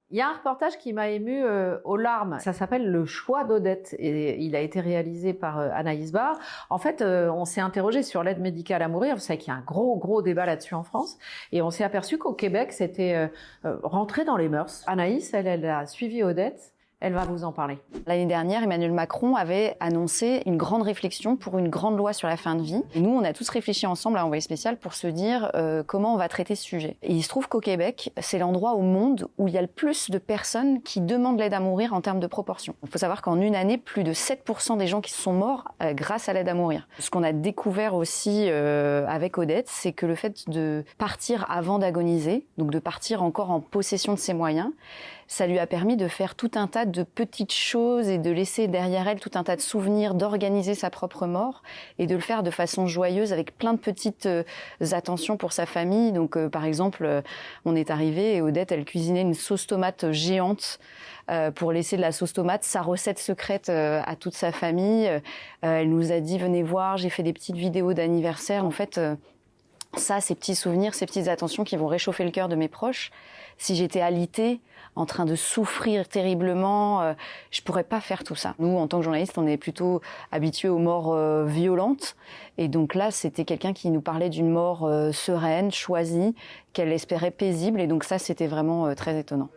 Il y a un reportage qui m'a ému aux larmes. Ça s'appelle Le choix d'Odette et il a été réalisé par Anaïs Barr. En fait, on s'est interrogé sur l'aide médicale à mourir. Vous savez qu'il y a un gros débat là-dessus en France. Et on s'est aperçu qu'au Québec, c'était rentré dans les mœurs. Anaïs, elle a suivi Odette. Elle va vous en parler. L'année dernière, Emmanuel Macron avait annoncé une grande réflexion pour une grande loi sur la fin de vie. Et nous, on a tous réfléchi ensemble à Envoyé spécial pour se dire comment on va traiter ce sujet. Et il se trouve qu'au Québec, c'est l'endroit au monde où il y a le plus de personnes qui demandent l'aide à mourir en termes de proportion. Il faut savoir qu'en une année, plus de 7% des gens qui sont morts grâce à l'aide à mourir. Ce qu'on a découvert aussi avec Odette, c'est que le fait de partir avant d'agoniser, donc de partir encore en possession de ses moyens, ça lui a permis de faire tout un tas de petites choses et de laisser derrière elle tout un tas de souvenirs, d'organiser sa propre mort et de le faire de façon joyeuse avec plein de petites attentions pour sa famille. Donc par exemple, on est arrivé et Odette, elle cuisinait une sauce tomate géante pour laisser de la sauce tomate, sa recette secrète à toute sa famille. Elle nous a dit, venez voir, j'ai fait des petites vidéos d'anniversaire. En fait, ça, ces petits souvenirs, ces petites attentions qui vont réchauffer le cœur de mes proches. Si j'étais alitée, en train de souffrir terriblement, je pourrais pas faire tout ça. Nous, en tant que journalistes, on est plutôt habitués aux morts violentes. Et donc là, c'était quelqu'un qui nous parlait d'une mort sereine, choisie, qu'elle espérait paisible. Et donc ça, c'était vraiment très étonnant.